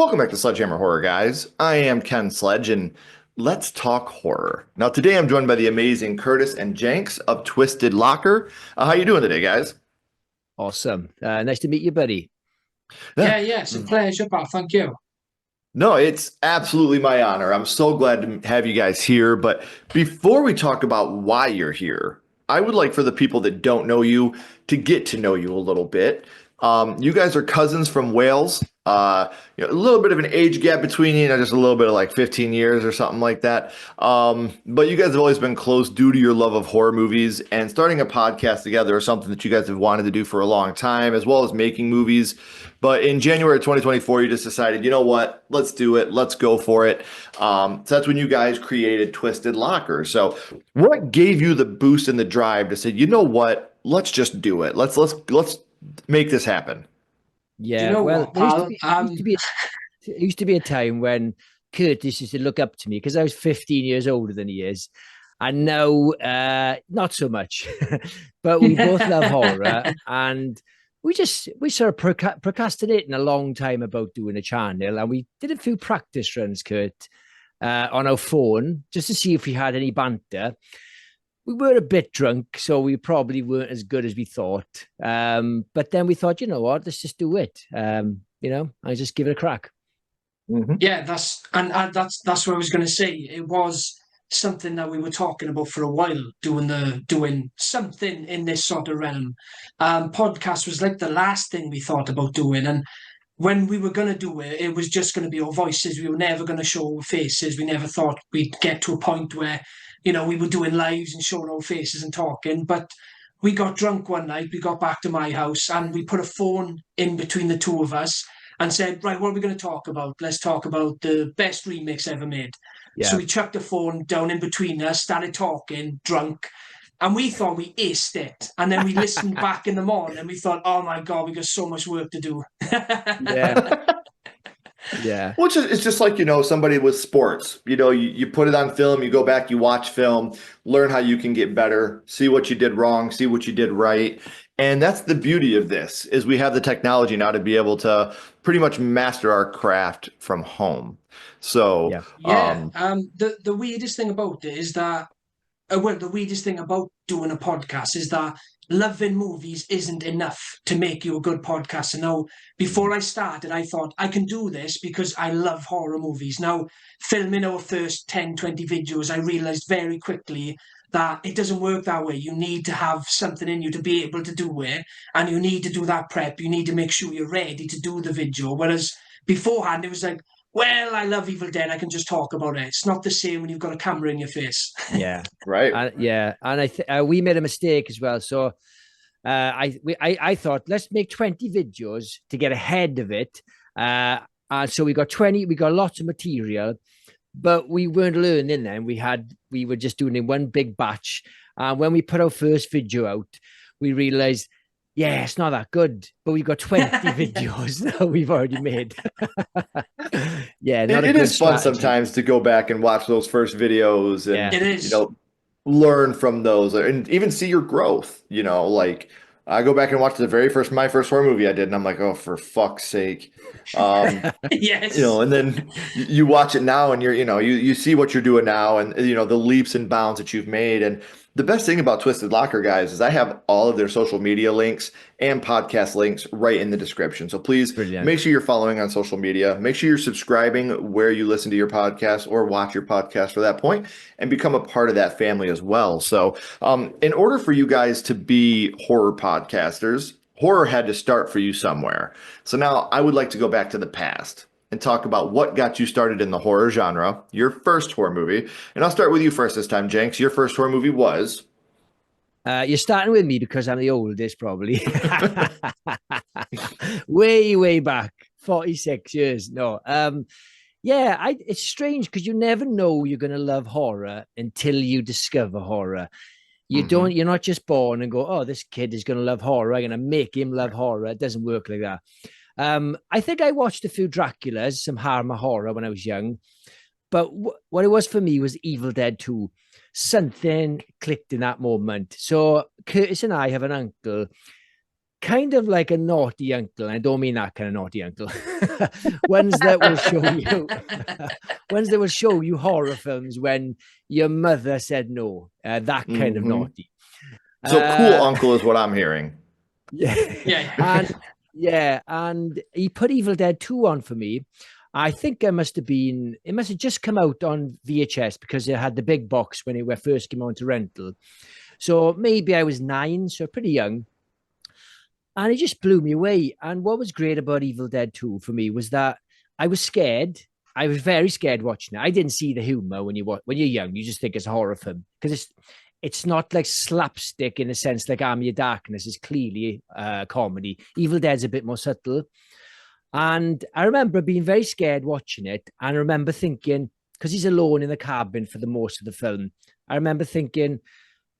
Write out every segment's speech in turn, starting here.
Welcome back to Sledgehammer Horror, guys. I am Ken Sledge, and let's talk horror. Now, today I'm joined by the amazing Curtis and Jenks of Twisted Locker. How you doing today, guys? Awesome. Nice to meet you, buddy. Yeah. Yeah, it's a pleasure, pal. Thank you. No, it's absolutely my honor. I'm so glad to have you guys here. But before we talk about why you're here, I would like for the people that don't know you to get to know you a little bit. You guys are cousins from Wales. A little bit of an age gap between you, just a little bit of like 15 years or something like that. But you guys have always been close due to your love of horror movies, and starting a podcast together is something that you guys have wanted to do for a long time, as well as making movies. But in January of 2024, you just decided, you know what, let's do it. Let's go for it. So that's when you guys created Twisted Locker. So what gave you the boost and the drive to say, you know what, let's just do it. Let's make this happen. Do you Yeah, know well, what, pal? it used to be a time when Curtis used to look up to me because I was 15 years older than he is. And now, not so much. But we both love horror, and we sort of procrastinating a long time about doing a channel, and we did a few practice runs, Kurt, on our phone just to see if we had any banter. We were a bit drunk, so we probably weren't as good as we thought. But then we thought, you know what, let's just do it. I just give it a crack. Mm-hmm. Yeah, that's what I was going to say. It was something that we were talking about for a while, doing something in this sort of realm. Podcast was like the last thing we thought about doing, and when we were going to do it, it was just going to be our voices. We were never going to show our faces. We never thought we'd get to a point where, we were doing lives and showing our faces and talking. But we got drunk one night. We got back to my house and we put a phone in between the two of us and said, right, what are we going to talk about? Let's talk about the best remix ever made. So Yeah. we chucked the phone down in between us, started talking, drunk. And we thought we aced it. And then we listened back in the morning and we thought, oh my God, we got so much work to do. Yeah. Yeah. Well, it's just like, somebody with sports. You put it on film, you go back, you watch film, learn how you can get better, see what you did wrong, see what you did right. And that's the beauty of this, is we have the technology now to be able to pretty much master our craft from home. So, Yeah. Yeah. The weirdest thing about it is that the weirdest thing about doing a podcast is that loving movies isn't enough to make you a good podcaster. Now, before I started, I thought I can do this because I love horror movies. Now, filming our first 10, 20 videos, I realized very quickly that it doesn't work that way. You need to have something in you to be able to do it, and you need to do that prep. You need to make sure you're ready to do the video. Whereas beforehand, it was like, well, I love Evil Dead. I can just talk about it. It's not the same when you've got a camera in your face. Yeah. right. And we made a mistake as well. So I thought, let's make 20 videos to get ahead of it. And so we got lots of material, but we weren't learning then. We were just doing it in one big batch. And when we put our first video out, we realized, yeah, it's not that good, but we've got 20 videos now we've already made. Yeah, not It a good is fun strategy. sometimes to go back and watch those first videos and, Yeah. It is. learn from those and even see your growth. Like I go back and watch my first horror movie I did, and I'm like, oh, for fuck's sake. Um, Yes. and then you watch it now and you see what you're doing now and, the leaps and bounds that you've made. And the best thing about Twisted Locker, guys, is I have all of their social media links and podcast links right in the description. So please Brilliant. make sure you're following on social media. Make sure you're subscribing where you listen to your podcast or watch your podcast for that point, and become a part of that family as well. So in order for you guys to be horror podcasters, horror had to start for you somewhere. So now I would like to go back to the past and talk about what got you started in the horror genre, your first horror movie. And I'll start with you first this time, Jenks. Your first horror movie was? You're starting with me because I'm the oldest, probably. Way back, 46 years. No. It's strange because you never know you're going to love horror until you discover horror. You're not just born and go, oh, this kid is going to love horror. I'm going to make him love horror. It doesn't work like that. I think I watched a few Draculas, some Hammer horror when I was young. But what it was for me was Evil Dead 2. Something clicked in that moment. So Curtis and I have an uncle kind of like a naughty uncle. I don't mean that kind of naughty uncle. Ones that will show you, ones that will show you horror films when your mother said no. That kind of Hmm. naughty. So cool Uh, uncle is what I'm hearing. yeah, Yeah. and yeah, and he put Evil Dead 2 on for me. I think it must have just come out on VHS because it had the big box when it first came on to rental. So maybe I was 9, so pretty young. And it just blew me away. And what was great about Evil Dead 2 for me was that I was scared. I was very scared watching it. I didn't see the humor when you're young. You just think it's a horror film because it's not like slapstick in a sense like Army of Darkness is clearly comedy. Evil Dead's a bit more subtle. And I remember being very scared watching it. And I remember thinking, because he's alone in the cabin for the most of the film, I remember thinking,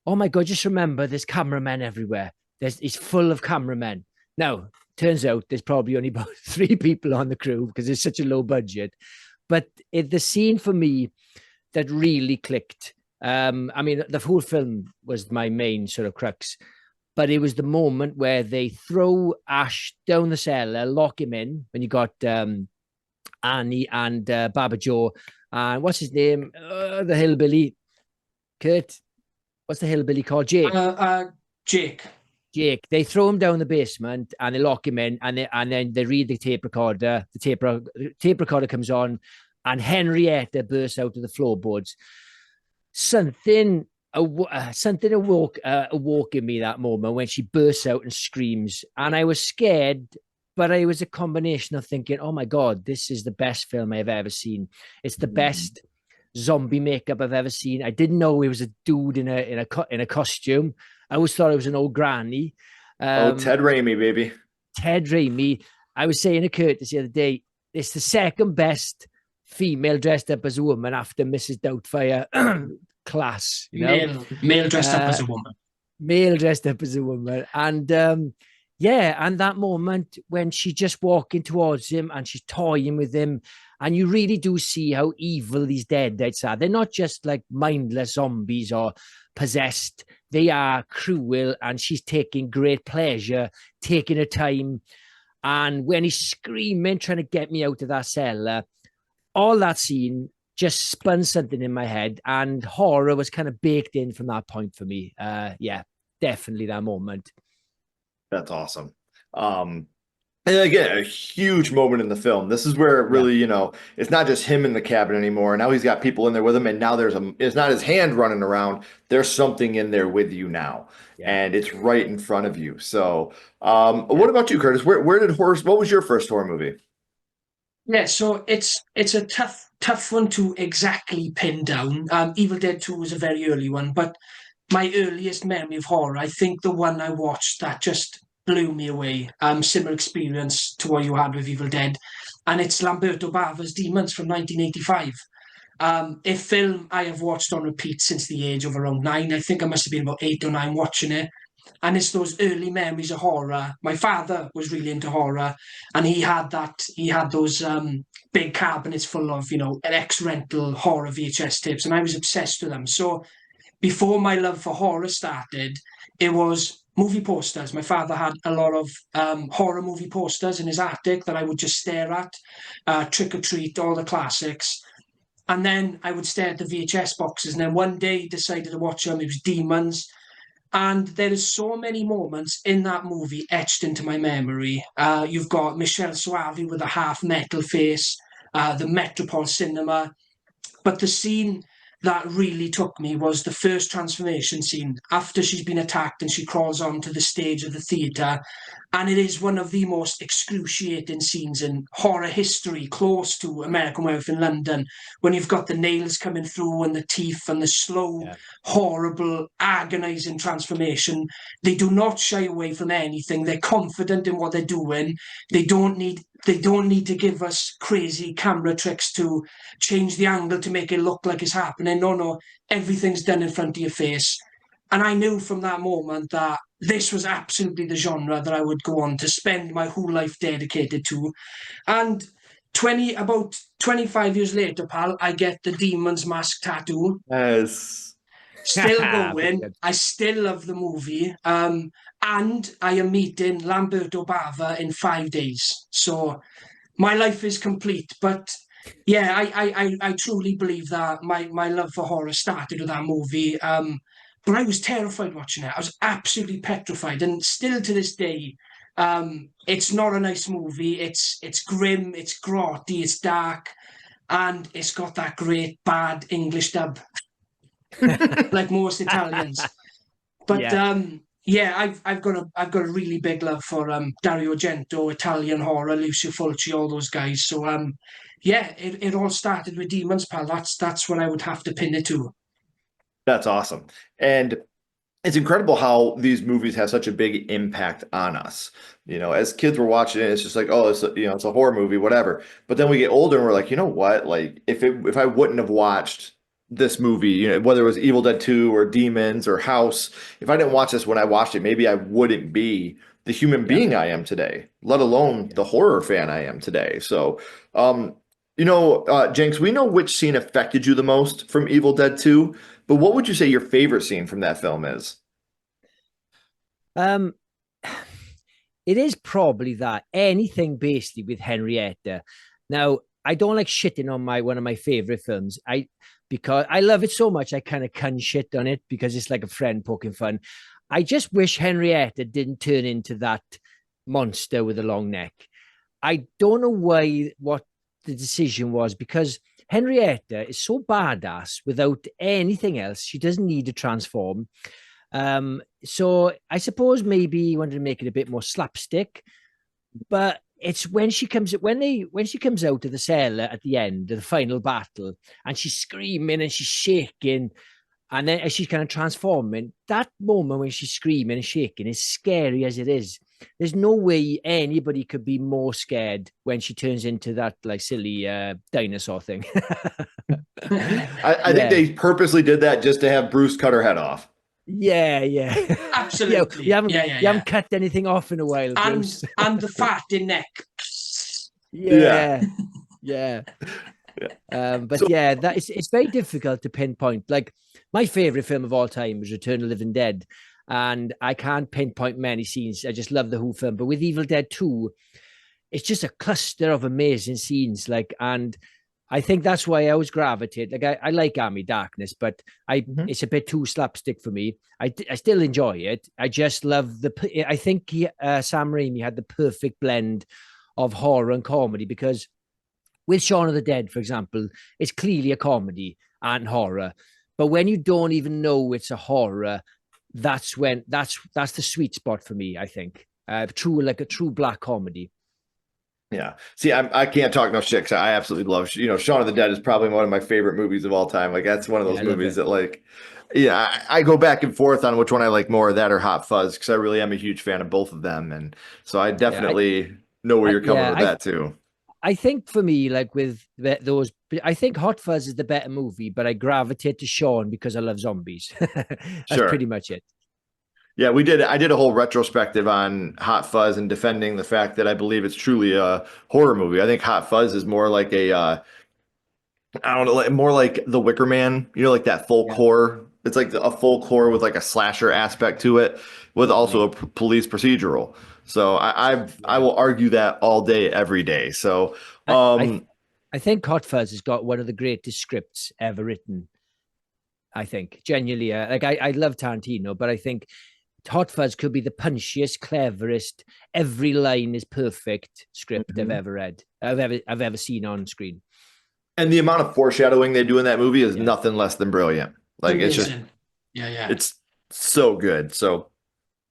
oh my God, just remember there's cameramen everywhere. It's full of cameramen. Now, turns out there's probably only about 3 people on the crew because it's such a low budget. But the scene for me that really clicked, I mean, the whole film was my main sort of crux, but it was the moment where they throw Ash down the cellar, lock him in, when you got Annie and Baba Joe, and what's his name? The hillbilly, Kurt. What's the hillbilly called? Jake. Jake. Jake. They throw him down the basement and they lock him in, and then they read the tape recorder. The tape recorder comes on, and Henrietta bursts out of the floorboards. Something awoke in me that moment when she bursts out and screams, and I was scared. But I was a combination of thinking, "Oh my God, this is the best film I've ever seen. It's the best zombie makeup I've ever seen." I didn't know it was a dude in a costume. I always thought it was an old granny. Oh, Ted Raimi, baby. Ted Raimi. I was saying to Curtis the other day, it's the second best female dressed up as a woman after Mrs. Doubtfire. Class, you know. Male dressed up as a woman. Male dressed up as a woman, and yeah, and that moment when she just walking towards him and she's toying with him, and you really do see how evil these deadites are. They're not just like mindless zombies or possessed. They are cruel, and she's taking great pleasure, taking her time. And when he's screaming, trying to get me out of that cellar, all that scene just spun something in my head, and horror was kind of baked in from that point for me. Yeah, definitely that moment. That's awesome. And again, a huge moment in the film. This is where it Yeah, really, it's not just him in the cabin anymore. Now he's got people in there with him, and now it's not his hand running around. There's something in there with you now, yeah, and it's right in front of you. So, yeah. what about you, Curtis? Where did what was your first horror movie? Yeah, so it's a tough one to exactly pin down. Evil Dead 2 was a very early one, but my earliest memory of horror, I think the one I watched that just blew me away. Similar experience to what you had with Evil Dead, and it's Lamberto Bava's Demons from 1985. A film I have watched on repeat since the age of around 9. I think I must have been about 8 or 9 watching it. And it's those early memories of horror. My father was really into horror, and he had those big cabinets full of, an ex-rental horror VHS tapes, and I was obsessed with them. So before my love for horror started, it was movie posters. My father had a lot of horror movie posters in his attic that I would just stare at, Trick or Treat, all the classics. And then I would stare at the VHS boxes. And then one day decided to watch them. It was Demons. And there is so many moments in that movie etched into my memory. You've got Michelle Soavi with a half metal face, the Metropole Cinema. But the scene that really took me was the first transformation scene after she's been attacked and she crawls onto the stage of the theatre. And it is one of the most excruciating scenes in horror history, close to American Werewolf in London, when you've got the nails coming through and the teeth and the slow, Yeah. horrible, agonizing transformation. They do not shy away from anything. They're confident in what they're doing. They don't need to give us crazy camera tricks to change the angle to make it look like it's happening. No, everything's done in front of your face. And I knew from that moment that this was absolutely the genre that I would go on to spend my whole life dedicated to. And about 25 years later, pal, I get the Demon's Mask tattoo. Yes. Still going. Brilliant. I still love the movie. And I am meeting Lamberto Bava in 5 days. So my life is complete. But yeah, I truly believe that my love for horror started with that movie. But I was terrified watching it. I was absolutely petrified. And still to this day, it's not a nice movie. It's grim, it's grotty, it's dark, and it's got that great bad English dub, like most Italians. But Yeah. yeah, I've got a really big love for Dario Argento, Italian horror, Lucio Fulci, all those guys. So yeah, it all started with Demons, pal. That's what I would have to pin it to. That's awesome. And it's incredible how these movies have such a big impact on us. As kids we're watching it, it's just like, oh, it's a horror movie, whatever. But then we get older and we're like, you know what? Like if I wouldn't have watched this movie, whether it was Evil Dead 2 or Demons or House, if I didn't watch this when I watched it, maybe I wouldn't be the human Yeah. being I am today, let alone the horror fan I am today. So, Jenks, we know which scene affected you the most from Evil Dead 2, but what would you say your favorite scene from that film is? Um, it is probably that anything basically with Henrietta. Now, I don't like shitting on one of my favorite films. Because I love it so much, I kind of can shit on it because it's like a friend poking fun. I just wish Henrietta didn't turn into that monster with a long neck. I don't know what the decision was, because Henrietta is so badass without anything else. She doesn't need to transform. So I suppose maybe he wanted to make it a bit more slapstick, but it's when she comes out of the cell at the end of the final battle, and she's screaming and she's shaking, and then as she's kind of transforming, that moment when she's screaming and shaking, as scary as it is, there's no way anybody could be more scared when she turns into that like silly dinosaur thing. I think Yeah. they purposely did that just to have Bruce cut her head off. Yeah, yeah. Yeah, Absolutely. Yeah, yeah, you yeah. haven't cut anything off in a while, And Bruce. and the fat in neck. Yeah. Yeah, yeah. Yeah. But So yeah, it's very difficult to pinpoint. Like my favorite film of all time is Return of the Living Dead, and I can't pinpoint many scenes. I just love the whole film. But with Evil Dead 2, it's just a cluster of amazing scenes. Like, and I think that's why I always gravitate. Like, I like Army Darkness, but Mhm. it's a bit too slapstick for me. I still enjoy it. I just love I think Sam Raimi had the perfect blend of horror and comedy, because with Shaun of the Dead, for example, it's clearly a comedy and horror. But when you don't even know it's a horror, that's the sweet spot for me, I think. Like a true black comedy. Yeah. See, I can't talk no shit 'cause I absolutely love, Shaun of the Dead is probably one of my favorite movies of all time. Like that's one of Yeah, those I love movies it. that like, yeah, I go back and forth on which one I like more, that or Hot Fuzz, because I really am a huge fan of both of them. And so I Yeah, definitely know where you're coming yeah, with that too. I think for me, like with those, I think Hot Fuzz is the better movie, but I gravitate to Shaun because I love zombies. That's pretty Sure. much it. Yeah, I did a whole retrospective on Hot Fuzz and defending the fact that I believe it's truly a horror movie. I think Hot Fuzz is more like I don't know, more like The Wicker Man, like that folk Yeah, horror. It's like a folk horror with like a slasher aspect to it, with also yeah, a police procedural. So I yeah. will argue that all day, every day. So I, I, I think Hot Fuzz has got one of the greatest scripts ever written. I think genuinely, like I love Tarantino, but I think Hot Fuzz could be the punchiest, cleverest. Every line is perfect script I've Mhm. ever read. I've ever seen on screen. And the amount of foreshadowing they do in that movie is Yeah. nothing less than brilliant. It's Like amazing. Yeah, yeah. it's so good. So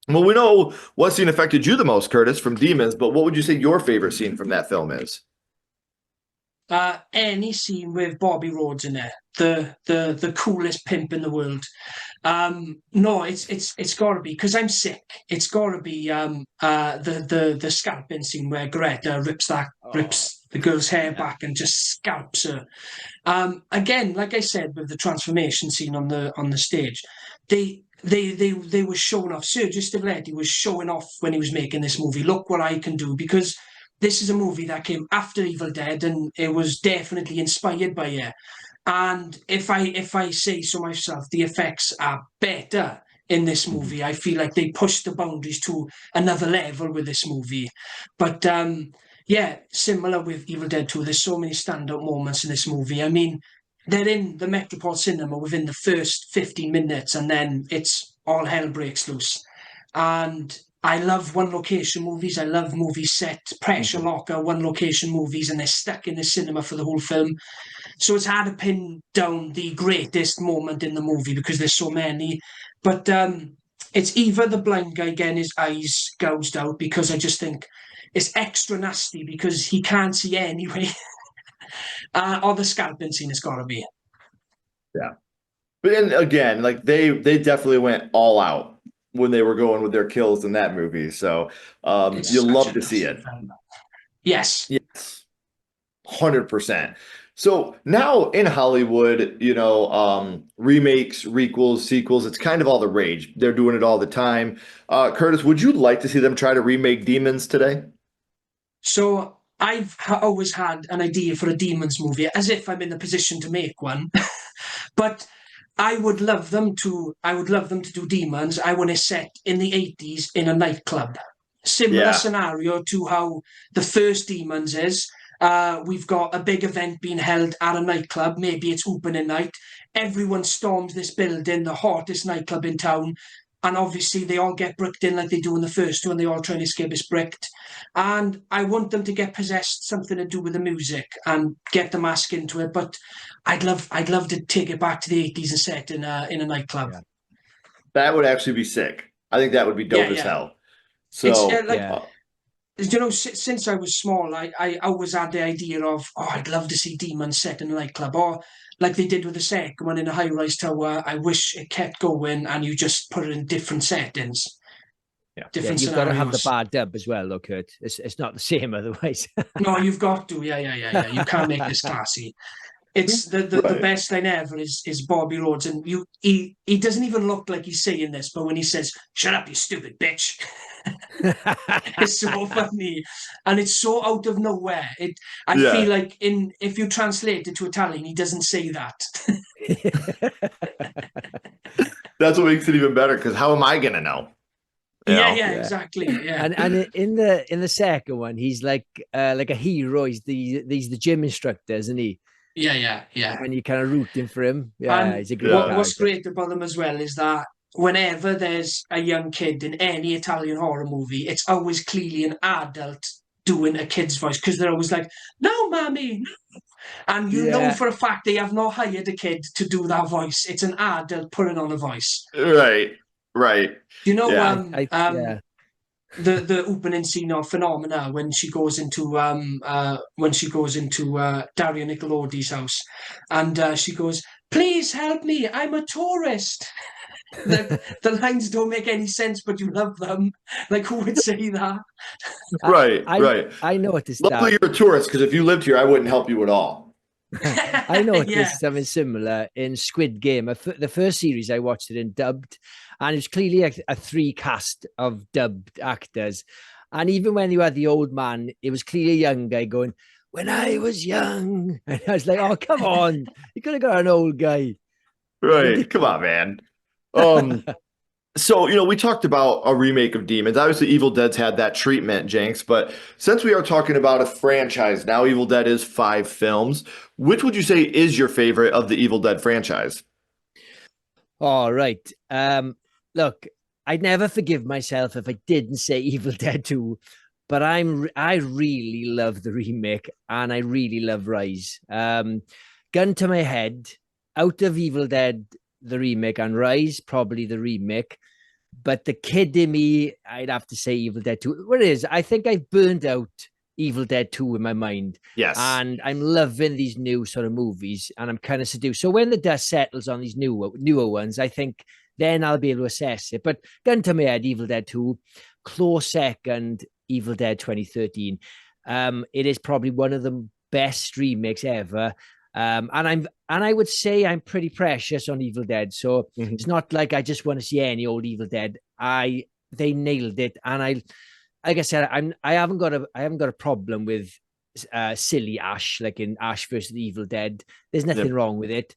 well, we know what scene affected you the most, Curtis, from Demons, but what would you say your favorite scene from that film is? Any scene with Bobby Rhodes in there, the coolest pimp in the world. No, it's got to be, because I'm sick. It's got to be the scalping scene where Greta Oh, rips the girl's hair yeah. back and just scalps her. Again, like I said, with the transformation scene on the stage, they were showing off. Sergio Stavletti was showing off when he was making this movie. Look what I can do, because this is a movie that came after Evil Dead, and it was definitely inspired by it. And if I say so myself, the effects are better in this movie. I feel like they pushed the boundaries to another level with this movie. But yeah, similar with Evil Dead 2, there's so many standout moments in this movie. I mean, they're in the Metropole Cinema within the first 15 minutes, and then it's all hell breaks loose. And I love one location movies. I love movies set pressure locker, one location movies, and they're stuck in the cinema for the whole film. So it's hard to pin down the greatest moment in the movie because there's so many. But it's either the blind guy getting his eyes gouged out, because I just think it's extra nasty because he can't see anyway, or the scalping scene has got to be. Yeah. But then again, like they definitely went all out when they were going with their kills in that movie. So you'll love to see it. Film. Yes. Yes. 100%. So now in Hollywood, remakes, requels, sequels, it's kind of all the rage. They're doing it all the time. Curtis, would you like to see them try to remake Demons today? So I've always had an idea for a Demons movie, as if I'm in the position to make one. But I would love them to do Demons. I want it set in the 80s in a nightclub. Similar scenario to how the first Demons is. We've got a big event being held at a nightclub. Maybe it's opening night. Everyone storms this building, the hottest nightclub in town. And obviously they all get bricked in like they do in the first one. They all try and escape is bricked. And I want them to get possessed, something to do with the music, and get the mask into it. But I'd love to take it back to the 80s and set in a nightclub. Yeah. That would actually be sick. I think that would be dope as hell. So since I was small, I always had the idea of, I'd love to see Demons set in a nightclub, or like they did with the second one in a high-rise tower. I wish it kept going and you just put it in different settings. Different you've scenarios. got to have the bad dub as well, though, Kurt. It's not the same otherwise. No, you've got to. Yeah. You can't make this classy. It's the best line ever is Bobby Rhodes, and he doesn't even look like he's saying this, but when he says, "Shut up, you stupid bitch," it's so funny, and it's so out of nowhere. I feel like if you translate it to Italian, he doesn't say that. That's what makes it even better, because how am I gonna know? Yeah, exactly. Yeah, and in the second one, he's like a hero. He's the gym instructor, isn't he? Yeah. And you kind of rooting for him. Yeah, he's a great what's great about them as well is that whenever there's a young kid in any Italian horror movie, it's always clearly an adult doing a kid's voice, because they're always like, "No, mommy." And you know for a fact they have not hired a kid to do that voice. It's an adult putting on a voice. Right. You know, the opening scene of Phenomena when she goes into Daria Nicolodi's house, and she goes, "Please help me, I'm a tourist." The lines don't make any sense, but you love them. Like, who would say that? Right. I noticed Luckily, you're a tourist, because if you lived here, I wouldn't help you at all. I noticed something similar in Squid Game. The first series I watched it in dubbed, and it's clearly a 3 cast of dubbed actors. And even when you had the old man, it was clearly a young guy going, "When I was young," and I was like, "Oh, come on, you could have got an old guy." Right, come on, man. So, we talked about a remake of Demons. Obviously, Evil Dead's had that treatment, Jenks. But since we are talking about a franchise now, Evil Dead is 5 films. Which would you say is your favorite of the Evil Dead franchise? All right. Look, I'd never forgive myself if I didn't say Evil Dead 2, but I really love the remake, and I really love Rise. Gun to my head, out of Evil Dead, the remake, and Rise, probably the remake. But the kid in me, I'd have to say Evil Dead 2. What it is, I think I've burned out Evil Dead 2 in my mind. Yes. And I'm loving these new sort of movies, and I'm kind of seduced. So when the dust settles on these newer ones, I think then I'll be able to assess it. But gun to my head, Evil Dead 2, close second, Evil Dead 2013. It is probably one of the best remakes ever. And I would say I'm pretty precious on Evil Dead. So it's not like I just want to see any old Evil Dead. They nailed it. And like I said, I haven't got a problem with silly Ash, like in Ash versus the Evil Dead. There's nothing Yep. wrong with it,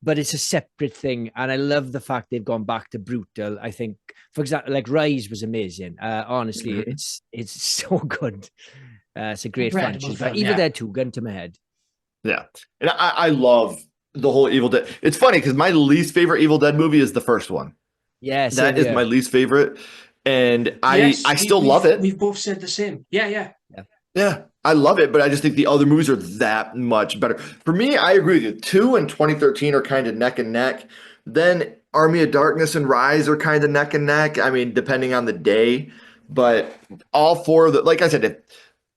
but it's a separate thing. And I love the fact they've gone back to brutal. I think, for example, like Rise was amazing. Honestly, Mhm. it's so good. It's a great Incredible franchise. But film, Evil yeah. Dead 2, gun to my head. Yeah. And I love the whole Evil Dead. It's funny because my least favorite Evil Dead movie is the first one. Yeah, same That is my here. least favorite. And I Yes, still love it. we've both said the same. Yeah, yeah. Yeah. Yeah, I love it, but I just think the other movies are that much better. For me, I agree with you. 2 and 2013 are kind of neck and neck. Then Army of Darkness and Rise are kind of neck and neck. I mean, depending on the day. But all four of the, like I said,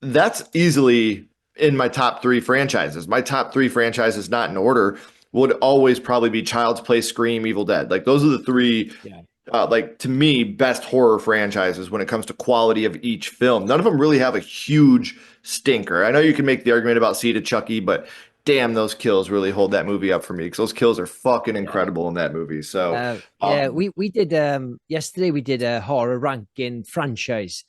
that's easily in my top three franchises. My top three franchises, not in order, would always probably be Child's Play, Scream, Evil Dead. Like those are the three, Yeah. like to me, best horror franchises when it comes to quality of each film. None of them really have a huge stinker. I know you can make the argument about Seed of Chucky, but damn, those kills really hold that movie up for me because those kills are fucking Yeah. incredible in that movie. So, Yeah, um, we did yesterday we did a horror ranking franchise,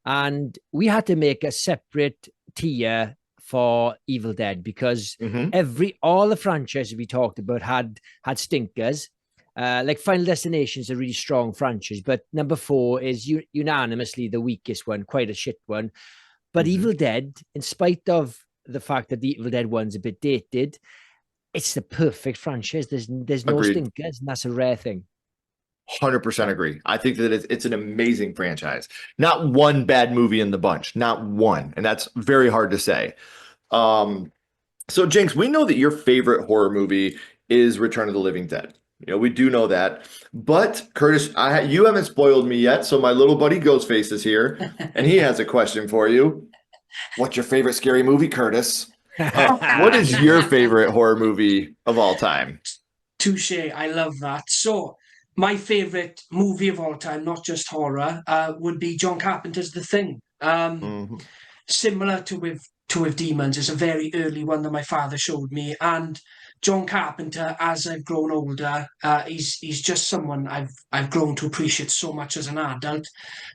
and we had to make a separate tier for Evil Dead because mhm, all the franchises we talked about had stinkers. Like Final Destination is a really strong franchise, but number 4 is unanimously the weakest one, quite a shit one. But mhm. Evil Dead, in spite of the fact that the Evil Dead one's a bit dated, it's the perfect franchise. There's no Agreed. stinkers, and that's a rare thing. 100% agree. I think that it's an amazing franchise. Not one bad movie in the bunch, not one. And that's very hard to say. Um, so, Jinx, we know that your favorite horror movie is Return of the Living Dead. You know, we do know that. But, Curtis, you haven't spoiled me yet. So, my little buddy Ghostface is here, and he has a question for you. What's your favorite scary movie, Curtis? What is your favorite horror movie of all time? Touche. I love that. So, my favorite movie of all time, not just horror, would be John Carpenter's The Thing. Mhm. Similar to with Demons, it's a very early one that my father showed me. And John Carpenter, as I've grown older, he's just someone I've grown to appreciate so much as an adult,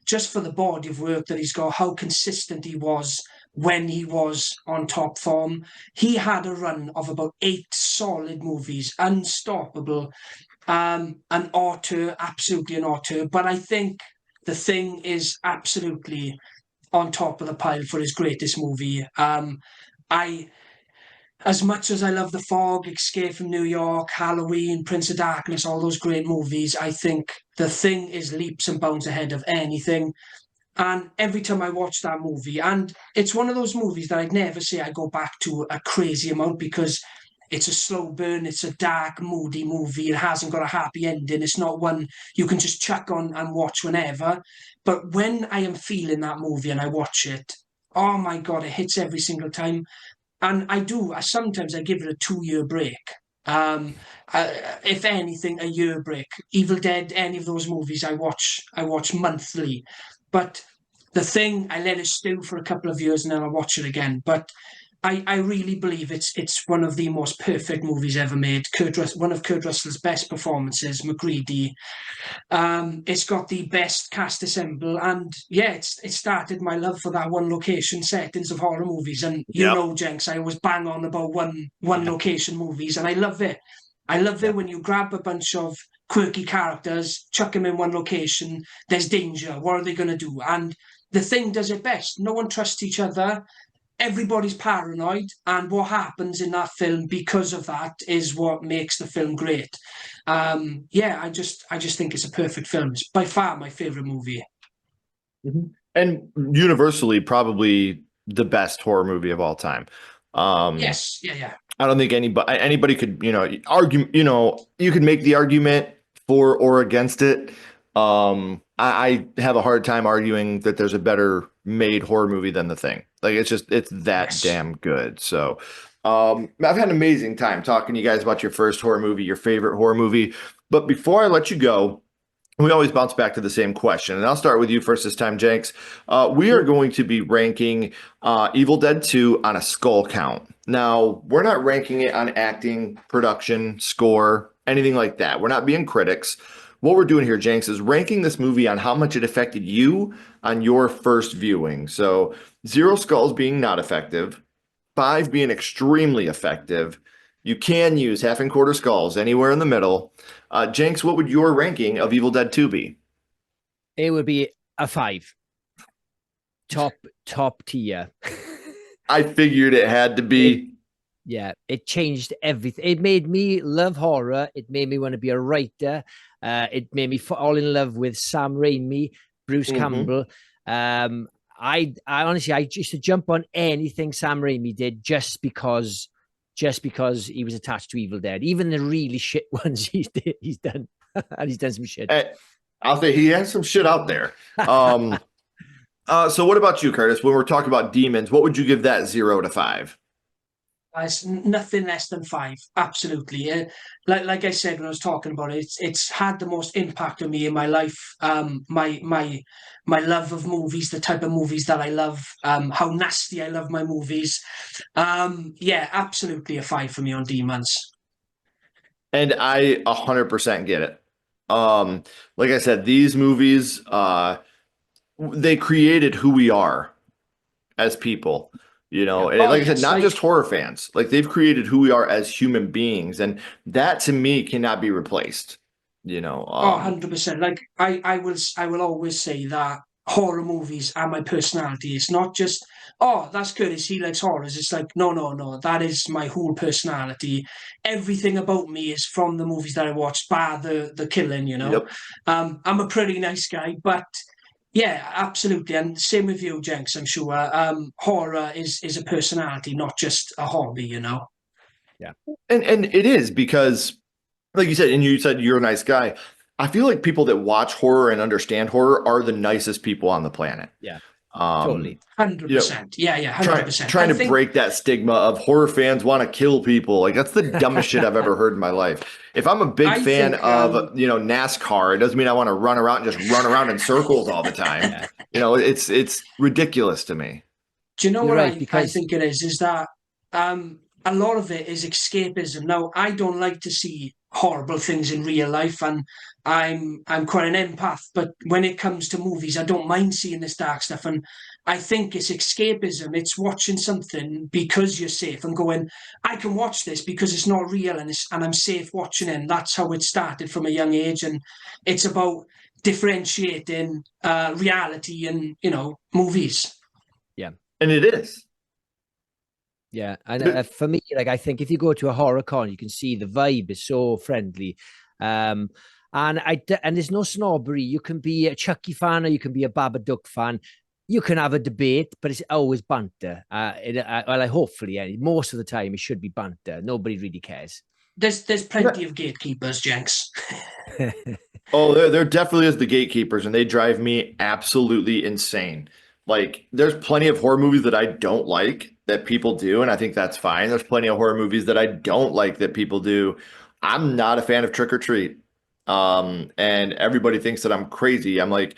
just for the body of work that he's got, how consistent he was when he was on top form. He had a run of about 8 solid movies, unstoppable, an auteur, absolutely an auteur. But I think The Thing is absolutely on top of the pile for his greatest movie. I, as much as I love The Fog, Escape from New York, Halloween, Prince of Darkness, all those great movies, I think The Thing is leaps and bounds ahead of anything. And every time I watch that movie, and it's one of those movies that I'd never say I go back to a crazy amount because it's a slow burn, it's a dark, moody movie. It hasn't got a happy ending. It's not one you can just chuck on and watch whenever. But when I am feeling that movie and I watch it, oh my God, it hits every single time. And sometimes I give it a 2 year break. Um, if anything, a year break. Evil Dead, any of those movies I watch monthly. But The Thing, I let it stew for a couple of years and then I watch it again. But I really believe it's one of the most perfect movies ever made. One of Kurt Russell's best performances, McGreedy. It's got the best cast assemble, and yeah, it started my love for that one location settings of horror movies. And Yep. Jenks, I always bang on about one Yeah, location movies, and I love it. I love yeah. it when you grab a bunch of quirky characters, chuck them in one location. There's danger. What are they going to do? And The Thing does it best. No one trusts each other, everybody's paranoid, and what happens in that film because of that is what makes the film great. Yeah, I just think it's a perfect film. It's by far my favorite movie. Mhm. And universally, probably the best horror movie of all time. Um, Yes, yeah, yeah. I don't think anybody could, argue, you could make the argument for or against it. I have a hard time arguing that there's a better made horror movie than The Thing. Like it's that Yes. damn good. So, I've had an amazing time talking to you guys about your first horror movie, your favorite horror movie. But before I let you go, we always bounce back to the same question, and I'll start with you first this time, Jenks. We are going to be ranking Evil Dead 2 on a skull count. Now, we're not ranking it on acting, production, score, anything like that. We're not being critics. what we're doing here, Jenks, is ranking this movie on how much it affected you on your first viewing. So 0 skulls being not effective, 5 being extremely effective. You can use half and quarter skulls anywhere in the middle. Jenks, what would your ranking of Evil Dead 2 be? It would be a 5. Top tier. I figured it had to be. It changed everything. It made me love horror. It made me want to be a writer. It made me fall in love with Sam Raimi, Bruce Campbell. I honestly, I used to jump on anything Sam Raimi did just because he was attached to Evil Dead. Even the really shit ones he's done, and he's done some shit. I'll say he has some shit out there. So what about you, Curtis? When we're talking about demons, what would you give that 0 to 5? It's nothing less than 5. Absolutely. Like I said when I was talking about it, it's had the most impact on me in my life. My love of movies, the type of movies that I love, how nasty I love my movies. Yeah, absolutely a 5 for me on Demons. And I 100% get it. Like I said, these movies, they created who we are as people. And like I said, not just horror fans. Like they've created who we are as human beings, and that to me cannot be replaced. 100%. Like I will always say that horror movies are my personality. It's not just, oh, that's Curtis, he likes horrors. It's like, no, that is my whole personality. Everything about me is from the movies that I watched, bar the killing. Yep. I'm a pretty nice guy, but. Yeah, absolutely. And same with you, Jenks, I'm sure. Horror is a personality, not just a hobby, Yeah. And it is because, like you said, and you said you're a nice guy. I feel like people that watch horror and understand horror are the nicest people on the planet. Yeah. Totally. 100%. Yeah, 100%. Trying to break that stigma of horror fans want to kill people. Like that's the dumbest shit I've ever heard in my life. If I'm a big fan of NASCAR, it doesn't mean I want to run around in circles all the time. It's ridiculous to me. Do you know what I think it is? Is that a lot of it is escapism. Now, I don't like to see horrible things in real life, and I'm quite an empath, but when it comes to movies, I don't mind seeing this dark stuff, and I think it's escapism. It's watching something because you're safe and going, I can watch this because it's not real and I'm safe watching it. And that's how it started from a young age, and it's about differentiating reality and movies. Yeah, and it is. Yeah, and for me, like I think if you go to a horror con, you can see the vibe is so friendly, and there's no snobbery. You can be a Chucky fan or you can be a Babadook fan. You can have a debate, but it's always banter. Hopefully, most of the time it should be banter. Nobody really cares. There's plenty of gatekeepers, Jenks. Oh, there definitely is the gatekeepers, and they drive me absolutely insane. Like, there's plenty of horror movies that I don't like that people do, and I think that's fine. There's plenty of horror movies that I don't like that people do. I'm not a fan of Trick or Treat. And everybody thinks that I'm crazy. I'm like,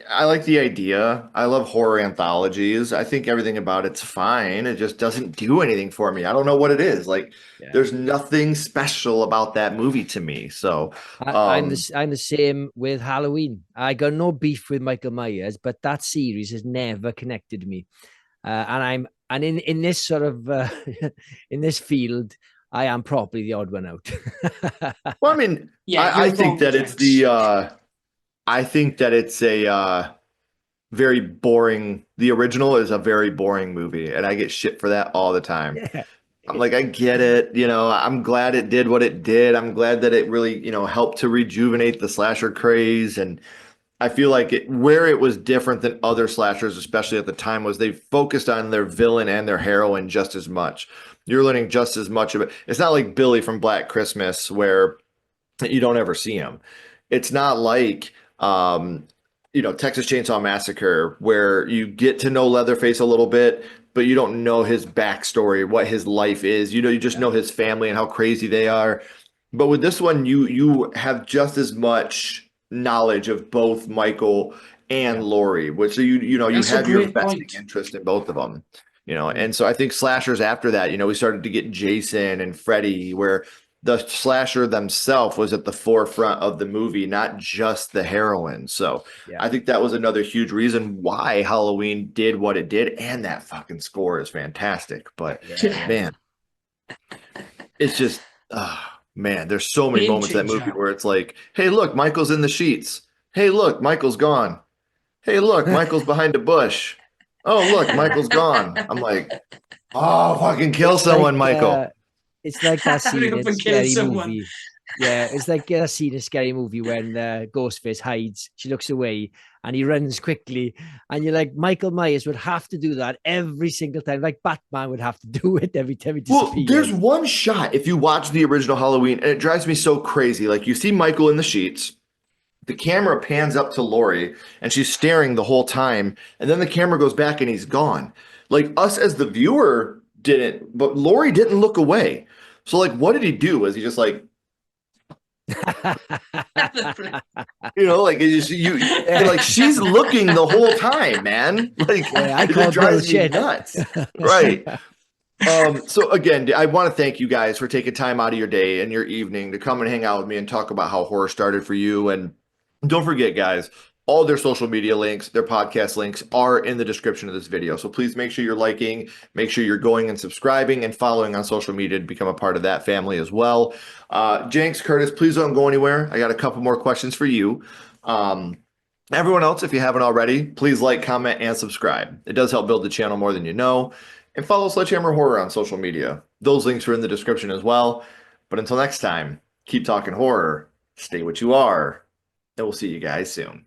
I like the idea. I love horror anthologies. I think everything about it's fine. It just doesn't do anything for me. I don't know what it is. Like, there's nothing special about that movie to me. So I'm the same with Halloween. I got no beef with Michael Myers, but that series has never connected me. And in this sort of in this field, I am probably the odd one out. Well, I mean, I think that it's I think that it's a very boring. The original is a very boring movie, and I get shit for that all the time. Yeah. I'm like, I get it. I'm glad it did what it did. I'm glad that it really, helped to rejuvenate the slasher craze. And I feel like where it was different than other slashers, especially at the time, was they focused on their villain and their heroine just as much. You're learning just as much of it. It's not like Billy from Black Christmas where you don't ever see him. It's not like Texas Chainsaw Massacre, where you get to know Leatherface a little bit, but you don't know his backstory, what his life is. You just know his family and how crazy they are. But with this one, you have just as much knowledge of both Michael and Laurie, which so you have your vested interest in both of them. And so I think slashers after that, we started to get Jason and Freddy, where the slasher themselves was at the forefront of the movie, not just the heroine. So Yeah. I think that was another huge reason why Halloween did what it did, and that fucking score is fantastic. But Yeah. man, it's just, man, there's so many Game moments in that movie changer. where it's like, hey, look, Michael's in the sheets. Hey, look, Michael's gone. Hey, look, Michael's behind a bush. Oh, look, Michael's gone. I'm like, oh, fucking kill someone, Michael. It's like that Hurry scene up in and kill Scary someone. Movie. Yeah, it's like that scene in Scary Movie when Ghostface hides. She looks away and he runs quickly. And you're like, Michael Myers would have to do that every single time. Like Batman would have to do it every time he Well, there's disappears. one shot if you watch the original Halloween, and it drives me so crazy. Like you see Michael in the sheets, the camera pans up to Laurie, and she's staring the whole time, and then the camera goes back and he's gone. Like us as the viewer didn't, but Laurie didn't look away. So like, what did he do? Was he just like, like like she's looking the whole time, man. Like Yeah, I it call just drives me bullshit. nuts. Right. So again, I want to thank you guys for taking time out of your day and your evening to come and hang out with me and talk about how horror started for you. And don't forget, guys, all their social media links, their podcast links are in the description of this video. So please make sure you're liking, make sure you're going and subscribing and following on social media to become a part of that family as well. Jenks, Curtis, please don't go anywhere. I got a couple more questions for you. Everyone else, if you haven't already, please like, comment, and subscribe. It does help build the channel more than you know. And follow Sledgehammer Horror on social media. Those links are in the description as well. But until next time, keep talking horror, stay what you are, and we'll see you guys soon.